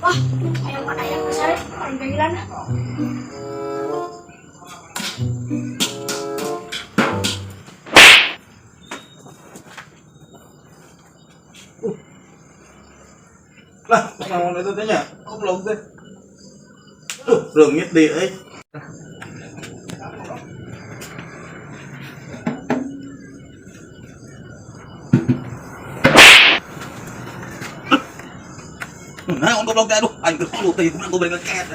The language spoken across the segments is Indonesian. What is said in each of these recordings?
Wah, ayam mana yang besar? Paling panggilan. Lah, ngomong itu tanya, kok belum teh? Tuh, rengit deh, Nah, untuk belum teh, aduh, ayo lu teh, aku beri ngeket.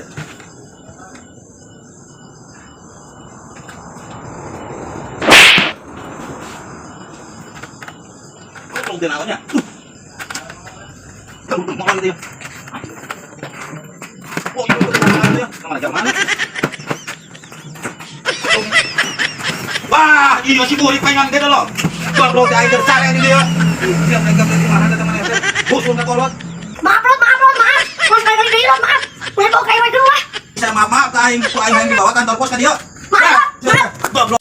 Kok belum teh namanya? Kamu makan dia. Oh, itu makan dia. Kamu mana? Wah, ini masih burik pengen dia loh. Gua belum teh air sare ini dia. Dia mereka beli mana ada teman saya. Busun ke kolot. Maaf. Pos kayak gini loh, maaf. Gue mau kayak dulu lah. Saya maaf ke aing, ku aing yang dibawa kantor pos ke dia. Maaf. Goblok.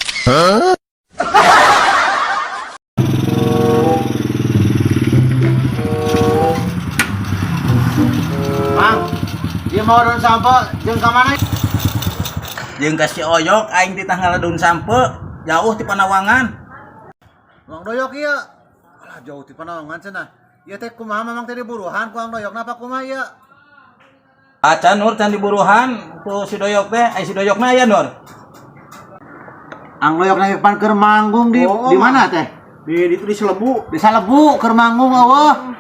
Mang, dia mau daun sampah, jeung ka mana? Jeung ka si Oyok aing di tanggal daun sampe, jauh ti Panawangan. Mang Doyok ieu. Alah jauh ti Panawangan cenah. Ieu teh kumaha mamang teh diburuhan ku Mang Doyok napa kumaha ieu? Acan Nur can diburuhan ku si Doyok teh, ai si Doyok mah aya Nur. Ang Doyok pan keur manggung di mana teh? Di Selebu. Di Salebu keur manggung eueuh.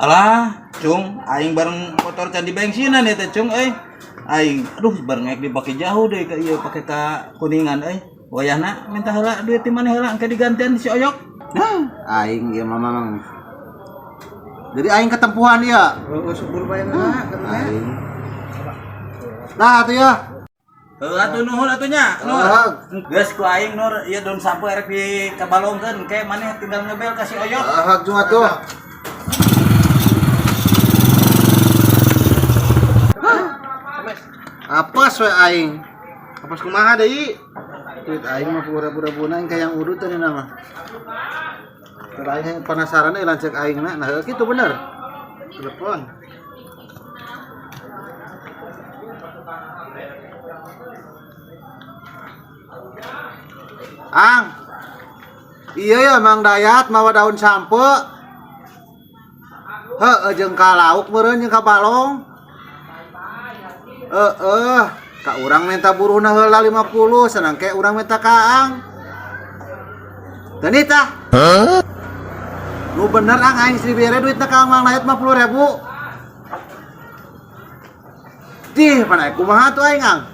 Alah, Cung, aing bareng motor can di bensinan ya teh Cung Aing aduh bareng ek dipake jauh deh ka ieu pake ka Kuningan Wayahna minta heula duit ti maneh heula engke digantian si Oyok. Nah, aing ieu mamang. Jadi aing ketempuhan ieu. Heeh, subur bae na Aing. Nah, atuh ya. Atuh nuhun atuh nya. Nur. Geus ku aing Nur, ieu daun sapu erek dikabalongkeun engke maneh tinggal ngebel ka si Oyok. Hak jeung atuh. Apes we aing. Apes kumaha deui? Duit aing mah pura-pura engke yang urut teh mah. Keur aing penasaran euy lanceuk aingna. Nah, kitu bener. Telepon. Ang. Iya ya Mang Dayat mawa daun sampe. Heueuh jeung ka lauk meureun jeung ka balong. Ka urang minta buruhna heula 50, senang ke urang minta ka Ang. Teu tah? Nu bener Ang aing istri bere duitna ka Mang Dayat 50.000. Dih, pana kumaha tuh aing Ang?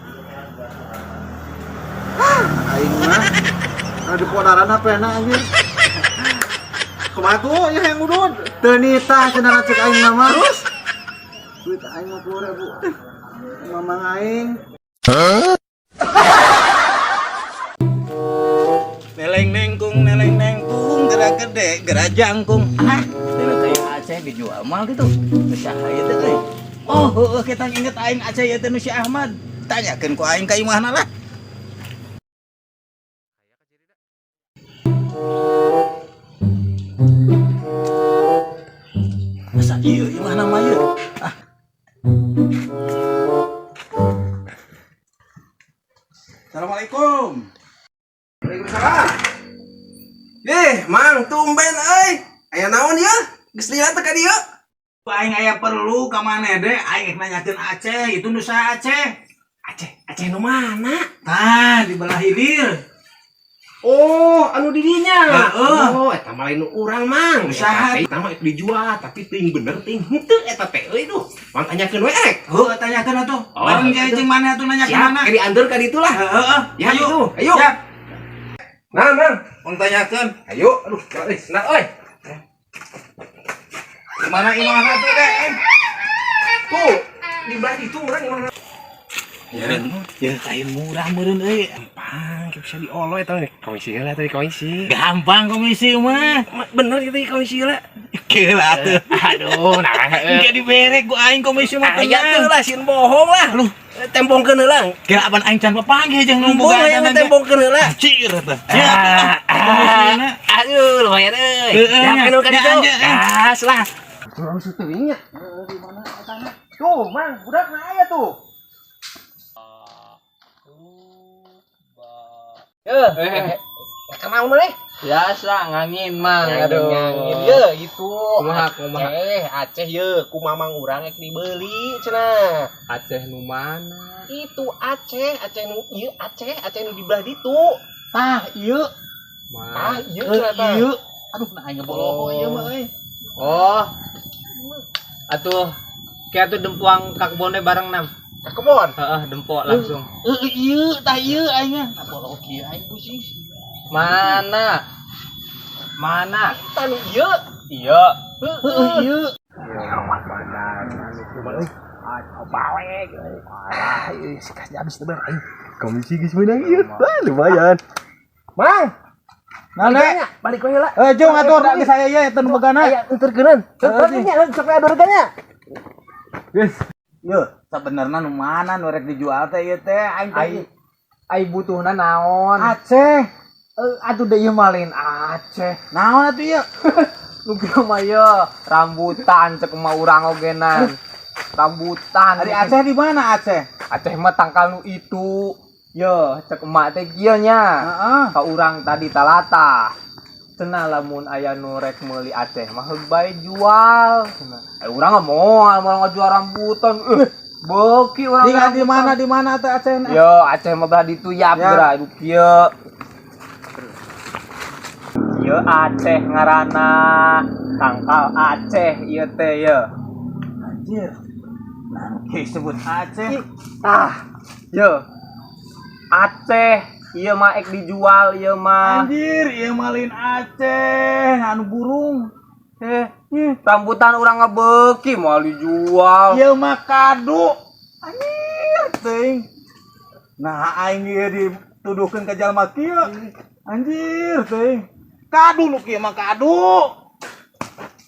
Aing mah ada podaran apa enak anjir. Kumaha tuh ya yang udun? Teu nitah cenah cek aing mah. Terus duit aing 50.000. Mamang aing. Neleng nengkung gerak gede gerak jangkung. Dina kayak Aceh dijual mal gitu. Usaha ieu teh euy. Oh, heueuh kita inget aing Aceh ieu teh nu si Ahmad. Tanyakeun ku aing ka imahna lah. Masa ieu imahna mah ieu? Assalamualaikum. Waalaikumsalam. Mang, tumben euy. Aya naon ya? Geus lila teh ka dieu? Aing aya perlu ka maneh deh, aing nanyakeun Aceh, itu nu saha Aceh? Aceh nu mana? Tah, di belah hilir. Oh, anu di dinya. Heeh. Oh, eta mah lain nu urang, Mang. Usaha. Eta mah dijual, tapi ting bener ting henteu eta teh euy tuh. Mang tanyakeun we ek. Heuh, tanyakeun atuh. Bareng ge jeung maneh atuh nanyakeun Siap, mana? ke dianteur ka ditu lah. Heeh. Ya itu, ayo. Siap. Nah, Mang. Mang tanyakeun. Ayo, aduh, nah euy. Gimana imahna tuh deh? Tuh, di belah itu urang imahna. Ya kain murah meureun euy. Gampang, bisa diolo eta komisi heula teh komisi. Gampang komisi mah. Bener gitu komisi heula. Keul atuh. Aduh, nah Engke dibere ku aing komisi mah aya teh lah sin bohong lah. Lu tembongkeun heula. Kira apan aing can papanggih jeung nu Boga aya tembongkeun heula. Cir eta. Komisina. Aduh, lumayan euy. Heeh, Ya, ka ditu. nya. Gas lah. Terus teuing nya. Di mana etana? Tuh, Mang, budak na aya tuh. Kenal mana? Biasa ngangin mang, Aduh. aduh. Ya itu Kumaha, kumaha. Aceh ye, ku mamang urang rek dibeli cenah. Aceh nu mana? Itu Aceh nu ieu Aceh nu di belah ditu. Tah, ieu. Ah, ieu Eh, cenah tah. ieu. Aduh, nah aing boloho ieu mah euy. Oh. Atuh kayak tuh dempuang ka kebonnya bareng nam. Ka kebon. Heeh, dempok langsung. Ieu, tah ieu aing mah. Nah boloho kieu aing pusing. Mana? Mana? Tanu ieu. Iya. Heeh, ieu. Mang, Nah, Nek. balik we heula. Jong atuh lagi saya ya eta nu begana. Aya enterkeun. Terpatinya sok aya harganya. Ieu, sabenerna nu mana nu rek dijual teh ieu teh aing teh. Ai butuhna naon? Aceh. Atuh da ieu malin Aceh. Naon atuh ieu? Nu kieu mah ye rambutan cek mah urang ogenan. Rambutan. Ari Aceh di mana Aceh? Aceh mah tangkal nu itu. Ye, cek emak teh kieu nya. Heeh. Ka urang tadi talata. Cenah lamun aya nu rek meuli Aceh mah heug bae jual. Cenah. Urang mah moal ngajual rambutan. Beuki urang. Di mana teh Aceh? Yo, Aceh mah belah dituyap Ya. geura ibu kieu. Ieu Aceh ngaranna. Tangkal Aceh ieu teh ye. Anjir. Nah, disebut Aceh. Ah, ye. Aceh, ieu mah ek dijual ieu mah. Anjir, ieu malin Aceh, anu burung. Rambutan urang ngebeuki moal dijual. Ieu mah kadu. Anjir, teuing. Nah, aing ieu dituduhkeun ka jalma kieu. Anjir, teuing. Kadu nu kieu mah kadu.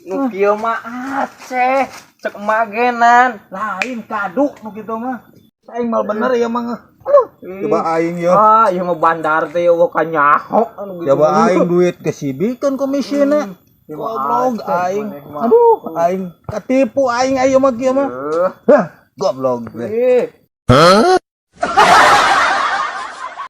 Nu kieu mah Aceh, cek magenan. Lain kadu nu kitu mah. Aing mal bener ieu mah. Coba aing ieu. Ah, ieu mah bandar teh eueuh ka nyaho anu gitu. Coba aing duit kesibikeun komisina. Goblok aing. Aduh, aing katipu aing ayeuna mah kieu mah. Goblok. Eh.